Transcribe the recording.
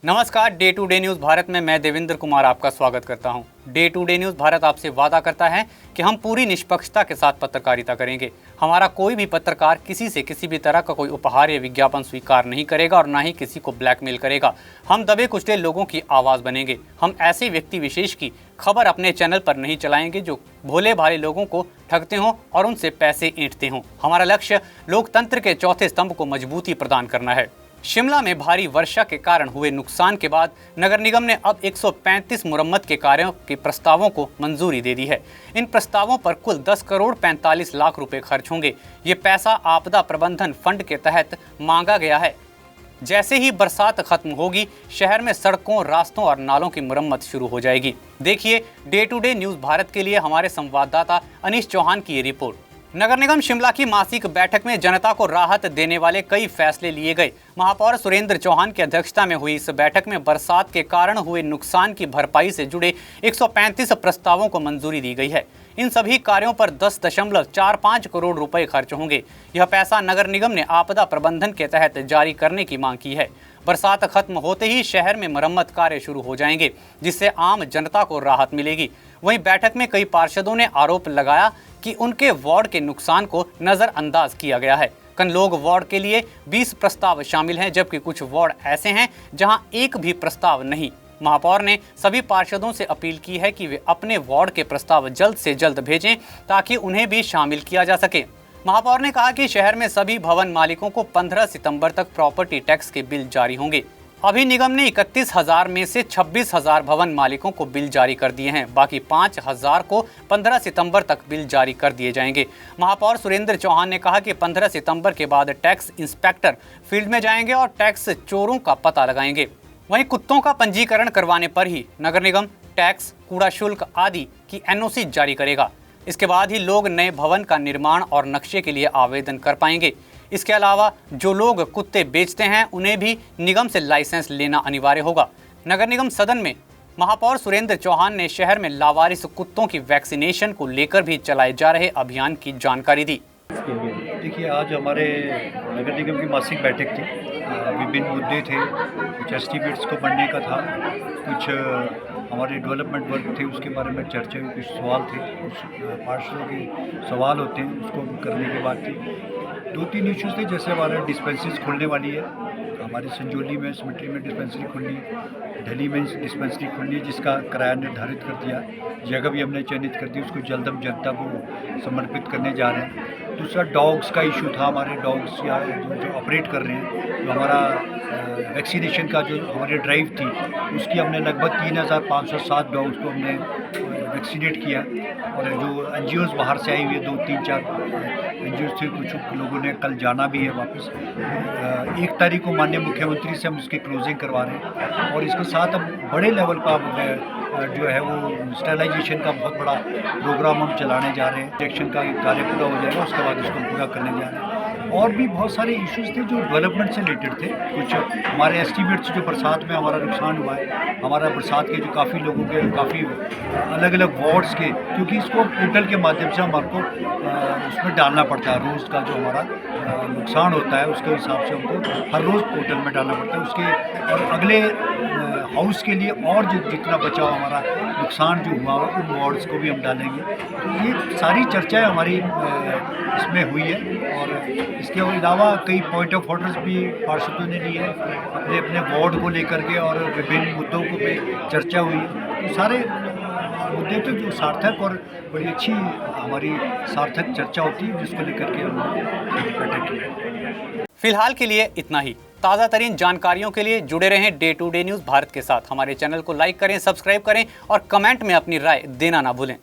नमस्कार, day to day news Bharat में मैं देवेंद्र कुमार आपका स्वागत करता हूं। Day to day news Bharat आपसे वादा करता है कि हम पूरी निष्पक्षता के साथ पत्रकारिता करेंगे। हमारा कोई भी पत्रकार किसी से किसी भी तरह का कोई उपहार या विज्ञापन स्वीकार नहीं करेगा और ना ही किसी को ब्लैकमेल करेगा। हम दबे कुचले लोगों की आवाज़ बनेंगे। हम ऐसे व्यक्ति विशेष की खबर अपने चैनल पर नहीं चलाएंगे जो भोले भाले लोगों को ठगते हों और उनसे पैसे ऐंठते हों। हमारा लक्ष्य लोकतंत्र के चौथे स्तंभ को मजबूती प्रदान करना है। शिमला में भारी वर्षा के कारण हुए नुकसान के बाद नगर निगम ने अब 135 मुरम्मत के कार्यों के प्रस्तावों को मंजूरी दे दी है। इन प्रस्तावों पर कुल 10 करोड़ 45 लाख रुपए खर्च होंगे। ये पैसा आपदा प्रबंधन फंड के तहत मांगा गया है। जैसे ही बरसात खत्म होगी, शहर में सड़कों, रास्तों और नालों की मुरम्मत शुरू हो जाएगी। देखिए day to day news Bharat के लिए हमारे संवाददाता अनीश चौहान की ये रिपोर्ट। नगर निगम शिमला की मासिक बैठक में जनता को राहत देने वाले कई फैसले लिए गए। महापौर सुरेंद्र चौहान की अध्यक्षता में हुई इस बैठक में बरसात के कारण हुए नुकसान की भरपाई से जुड़े 135 प्रस्तावों को मंजूरी दी गई है। इन सभी कार्यों पर 10.45 करोड़ रुपए खर्च होंगे। यह पैसा नगर निगम ने आपदा प्रबंधन के तहत जारी करने की मांग की है। बरसात खत्म होते ही शहर में मरम्मत कार्य शुरू हो जाएंगे, जिससे आम जनता को राहत मिलेगी। वहीं बैठक में कई पार्षदों ने आरोप लगाया कि उनके वार्ड के नुकसान को नज़रअंदाज किया गया है। कनलोग वार्ड के लिए 20 प्रस्ताव शामिल हैं, जबकि कुछ वार्ड ऐसे हैं जहां एक भी प्रस्ताव नहीं। महापौर ने सभी पार्षदों से अपील की है कि वे अपने वार्ड के प्रस्ताव जल्द से जल्द भेजें ताकि उन्हें भी शामिल किया जा सके। महापौर ने कहा कि शहर में सभी भवन मालिकों को 15 सितंबर तक प्रॉपर्टी टैक्स के बिल जारी होंगे। अभी निगम ने 31,000 में से 26,000 भवन मालिकों को बिल जारी कर दिए हैं। बाकी 5,000 को 15 सितंबर तक बिल जारी कर दिए जाएंगे। महापौर सुरेंद्र चौहान ने कहा कि 15 सितंबर के बाद टैक्स इंस्पेक्टर फील्ड में जाएंगे और टैक्स चोरों का पता लगाएंगे। वहीं कुत्तों का पंजीकरण करवाने पर ही नगर निगम टैक्स, कूड़ा शुल्क आदि की NOC जारी करेगा। इसके बाद ही लोग नए भवन का निर्माण और नक्शे के लिए आवेदन कर पाएंगे। इसके अलावा जो लोग कुत्ते बेचते हैं उन्हें भी निगम से लाइसेंस लेना अनिवार्य होगा। नगर निगम सदन में महापौर सुरेंद्र चौहान ने शहर में लावारिस कुत्तों की वैक्सीनेशन को लेकर भी चलाए जा रहे अभियान की जानकारी दी। देखिए, आज हमारे नगर निगम की मासिक बैठक थी। विभिन्न मुद्दे थे, कुछ एस्टीमेट्स को बढ़ने का था, कुछ हमारे डेवलपमेंट वर्क थे उसके बारे में चर्चा हुई, कुछ सवाल थे, कुछ पार्षदों के सवाल होते हैं उसको करने की बात थी। 2-3 इश्यूज़ थे, जैसे हमारे डिस्पेंसरीज खुलने वाली है। हमारे संजौली में, सिमेट्री में डिस्पेंसरी खुलनी, दिल्ली में डिस्पेंसरी खुलनी है जिसका किराया निर्धारित कर दिया, जगह भी हमने चयनित कर दी, उसको जल्द हम जनता को समर्पित करने जा रहे हैं। दूसरा डॉग्स का इशू था। हमारे डॉग्स या जो ऑपरेट कर रहे हैं, जो हमारा वैक्सीनेशन का जो हमारी ड्राइव थी उसकी हमने लगभग 3,507 डॉग्स को हमने वैक्सीनेट किया। और जो NGOs बाहर से आई हुई है, 2-3-4 NGOs थे, कुछ लोगों ने कल जाना भी है वापस। 1 तारीख को माननीय मुख्यमंत्री से हम इसकी क्लोजिंग करवा रहे हैं और इसके साथ हम बड़े लेवल का जो है वो स्टेलाइजेशन का बहुत बड़ा प्रोग्राम हम चलाने जा रहे हैं। इंजेक्शन का कार्य पूरा हो जाएगा, उसके बाद इसको पूरा करने जा रहे हैं। और भी बहुत सारे इश्यूज़ थे जो डेवलपमेंट से रिलेटेड थे। कुछ हमारे एस्टीमेट्स जो बरसात में हमारा नुकसान हुआ है, हमारा बरसात के जो काफ़ी लोगों के काफ़ी अलग अलग वार्ड्स के, क्योंकि इसको पोर्टल के माध्यम से हमको उसमें डालना पड़ता है। रोज़ का जो हमारा नुकसान होता है उसके हिसाब से हमको हर रोज़ पोर्टल में डालना पड़ता है उसके। और अगले हाउस के लिए और जो जितना बचाव हमारा नुकसान जो हुआ उन वार्ड्स को भी हम डालेंगे। तो ये सारी चर्चाएं हमारी इसमें हुई है। और इसके अलावा कई पॉइंट ऑफ ऑर्डर्स भी पार्षदों ने लिए अपने अपने वार्ड को लेकर के, और विभिन्न मुद्दों को पे चर्चा हुई। तो सारे मुद्दे तो जो सार्थक और बड़ी अच्छी हमारी सार्थक चर्चा होती है जिसको लेकर के हम बैठक की। फिलहाल के लिए इतना ही। ताज़ा तरीन जानकारियों के लिए जुड़े रहें day to day news Bharat के साथ। हमारे चैनल को लाइक करें, सब्सक्राइब करें और कमेंट में अपनी राय देना ना भूलें।